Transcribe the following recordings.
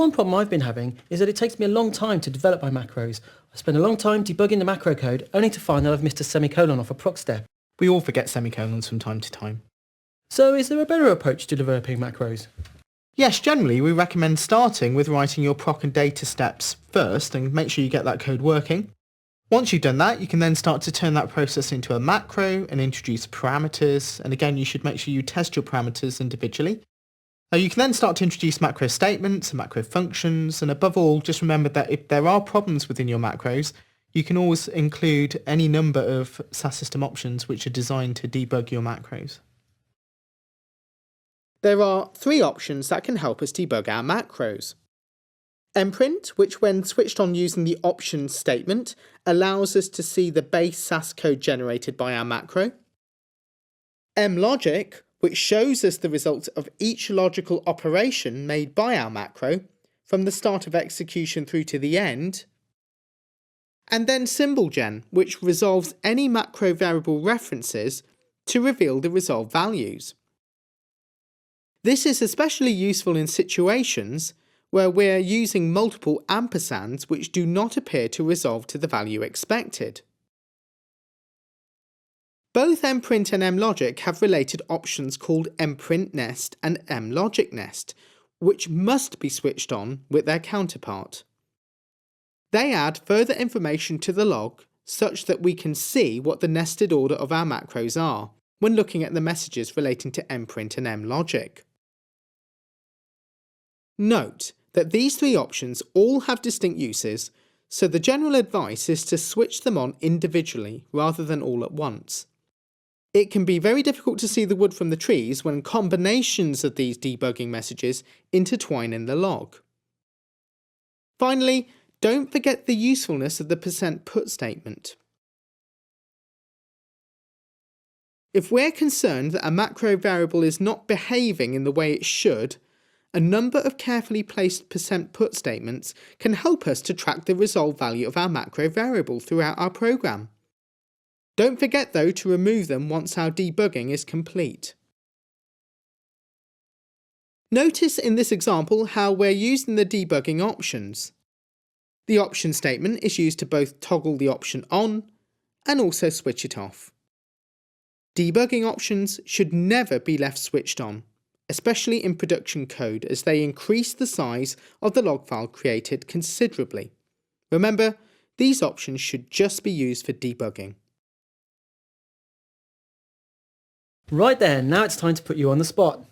one problem I've been having is that it takes me a long time to develop my macros. I spend a long time debugging the macro code only to find that I've missed a semicolon off a proc step. We all forget semicolons from time to time. So is there a better approach to developing macros? Yes, generally we recommend starting with writing your proc and data steps first and make sure you get that code working. Once you've done that, you can then start to turn that process into a macro and introduce parameters, and again you should make sure you test your parameters individually. You can then start to introduce macro statements and macro functions, and above all, just remember that if there are problems within your macros, you can always include any number of SAS system options which are designed to debug your macros. There are 3 options that can help us debug our macros. Mprint, which when switched on using the options statement, allows us to see the base SAS code generated by our macro. Mlogic, which shows us the result of each logical operation made by our macro, from the start of execution through to the end. And then SymbolGen, which resolves any macro variable references to reveal the resolved values. This is especially useful in situations where we're using multiple ampersands which do not appear to resolve to the value expected. Both mprint and mlogic have related options called mprintNest and mlogicNest, which must be switched on with their counterpart. They add further information to the log such that we can see what the nested order of our macros are when looking at the messages relating to mprint and mlogic. Note that these 3 options all have distinct uses, so the general advice is to switch them on individually rather than all at once. It can be very difficult to see the wood from the trees when combinations of these debugging messages intertwine in the log. Finally, don't forget the usefulness of the %put statement. If we're concerned that a macro variable is not behaving in the way it should, a number of carefully placed %put statements can help us to track the resolved value of our macro variable throughout our program. Don't forget though to remove them once our debugging is complete. Notice in this example how we're using the debugging options. The option statement is used to both toggle the option on and also switch it off. Debugging options should never be left switched on, especially in production code, as they increase the size of the log file created considerably. Remember, these options should just be used for debugging. Right there, now it's time to put you on the spot.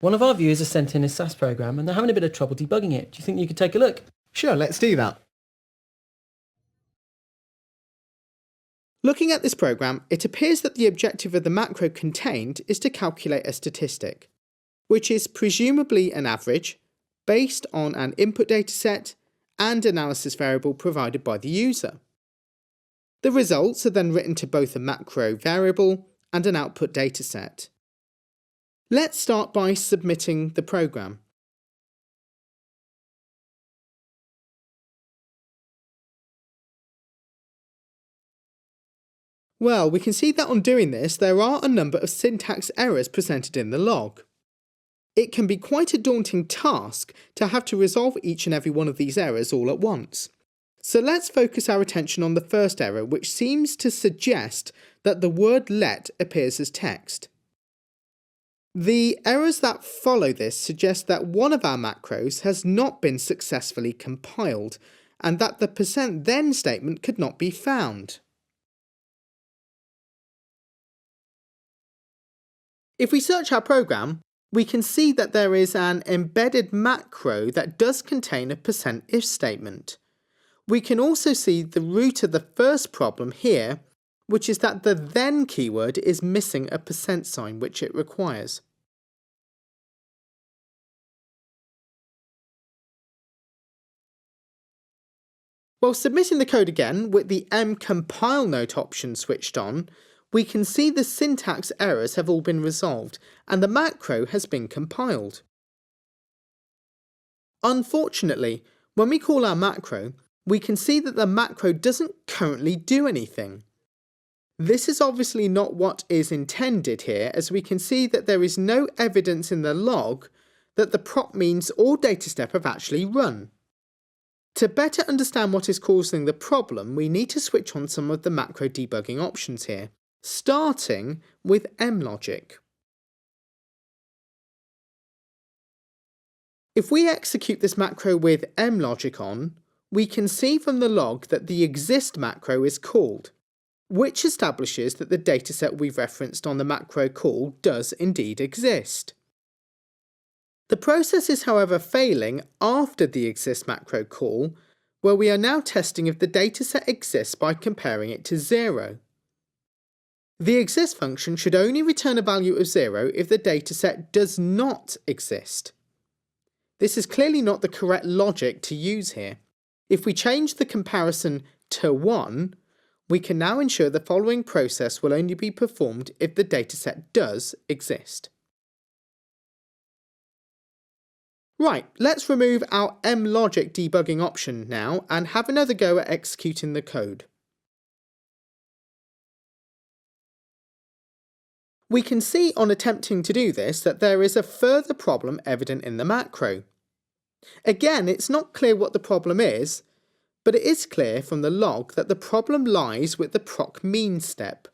One of our viewers has sent in a SAS program and they're having a bit of trouble debugging it. Do you think you could take a look? Sure, let's do that. Looking at this program, it appears that the objective of the macro contained is to calculate a statistic, which is presumably an average based on an input dataset and analysis variable provided by the user. The results are then written to both a macro variable and an output dataset. Let's start by submitting the program. Well, we can see that on doing this, there are a number of syntax errors presented in the log. It can be quite a daunting task to have to resolve each and every one of these errors all at once. So let's focus our attention on the first error, which seems to suggest that the word let appears as text. The errors that follow this suggest that one of our macros has not been successfully compiled and that the %then statement could not be found. If we search our program, we can see that there is an embedded macro that does contain a %if statement. We can also see the root of the first problem here, which is that the then keyword is missing a %sign which it requires. While submitting the code again with the mcompile note option switched on, we can see the syntax errors have all been resolved and the macro has been compiled. Unfortunately, when we call our macro, we can see that the macro doesn't currently do anything. This is obviously not what is intended here, as we can see that there is no evidence in the log that the proc means or data step have actually run. To better understand what is causing the problem, we need to switch on some of the macro debugging options here, starting with mlogic. If we execute this macro with mlogic on, we can see from the log that the exist macro is called, which establishes that the dataset we've referenced on the macro call does indeed exist. The process is however failing after the exist macro call, where we are now testing if the dataset exists by comparing it to 0. The exist function should only return a value of 0 if the dataset does not exist. This is clearly not the correct logic to use here. If we change the comparison to 1, we can now ensure the following process will only be performed if the dataset does exist. Right, let's remove our mlogic debugging option now and have another go at executing the code. We can see on attempting to do this that there is a further problem evident in the macro. Again, it's not clear what the problem is, but it is clear from the log that the problem lies with the proc mean step.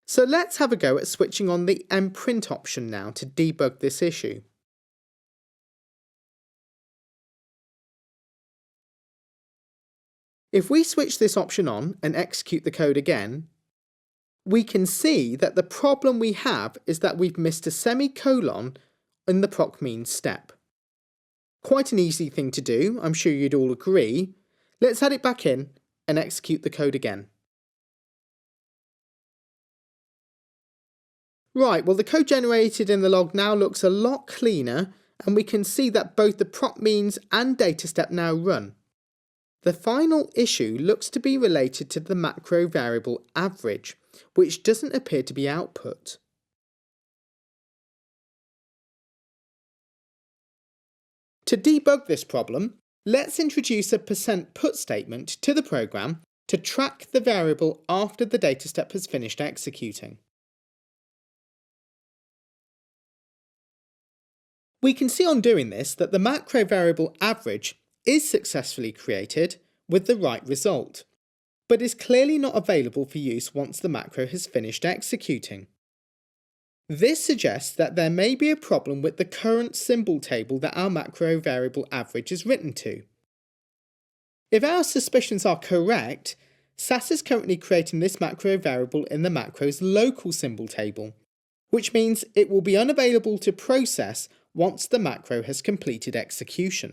So let's have a go at switching on the mprint option now to debug this issue. If we switch this option on and execute the code again, we can see that the problem we have is that we've missed a semicolon in the proc mean step. Quite an easy thing to do, I'm sure you'd all agree. Let's add it back in and execute the code again. Right, well the code generated in the log now looks a lot cleaner and we can see that both the proc means and data step now run. The final issue looks to be related to the macro variable average, which doesn't appear to be output. To debug this problem, let's introduce a %put statement to the program to track the variable after the data step has finished executing. We can see on doing this that the macro variable average is successfully created with the right result, but is clearly not available for use once the macro has finished executing. This suggests that there may be a problem with the current symbol table that our macro variable average is written to. If our suspicions are correct, SAS is currently creating this macro variable in the macro's local symbol table, which means it will be unavailable to process once the macro has completed execution.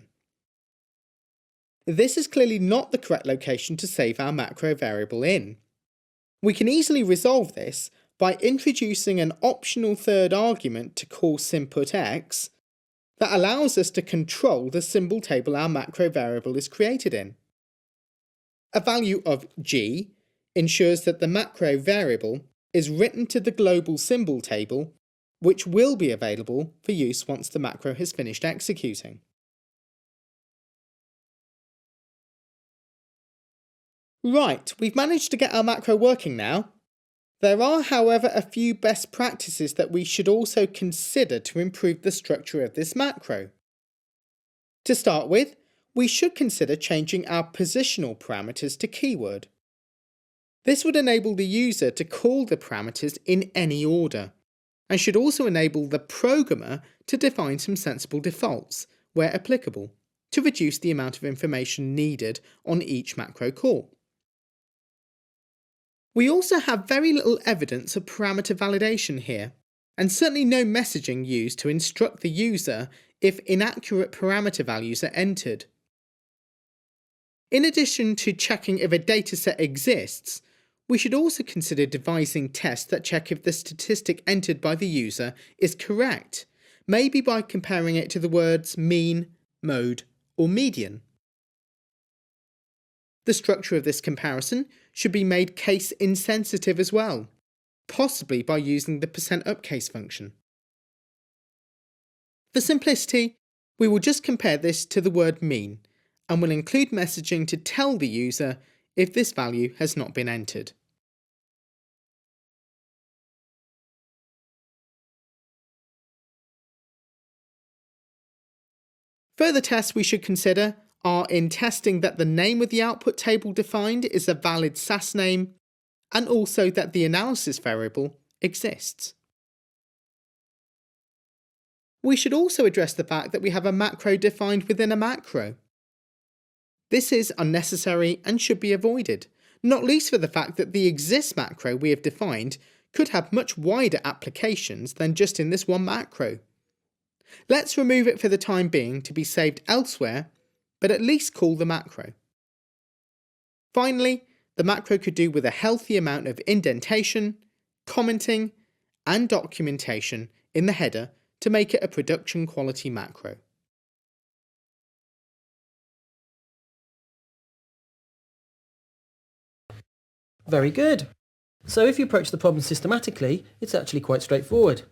This is clearly not the correct location to save our macro variable in. We can easily resolve this by introducing an optional third argument to call symputx that allows us to control the symbol table our macro variable is created in. A value of g ensures that the macro variable is written to the global symbol table, which will be available for use once the macro has finished executing. Right, we've managed to get our macro working now. There are, however, a few best practices that we should also consider to improve the structure of this macro. To start with, we should consider changing our positional parameters to keyword. This would enable the user to call the parameters in any order, and should also enable the programmer to define some sensible defaults, where applicable, to reduce the amount of information needed on each macro call. We also have very little evidence of parameter validation here, and certainly no messaging used to instruct the user if inaccurate parameter values are entered. In addition to checking if a dataset exists, we should also consider devising tests that check if the statistic entered by the user is correct, maybe by comparing it to the words mean, mode, or median. The structure of this comparison should be made case insensitive as well, possibly by using the %upcase function. For simplicity, we will just compare this to the word mean, and will include messaging to tell the user if this value has not been entered. Further tests we should consider are in testing that the name of the output table defined is a valid SAS name, and also that the analysis variable exists. We should also address the fact that we have a macro defined within a macro. This is unnecessary and should be avoided, not least for the fact that the exists macro we have defined could have much wider applications than just in this one macro. Let's remove it for the time being to be saved elsewhere, but at least call the macro. Finally, the macro could do with a healthy amount of indentation, commenting, and documentation in the header to make it a production quality macro. Very good. So if you approach the problem systematically, it's actually quite straightforward.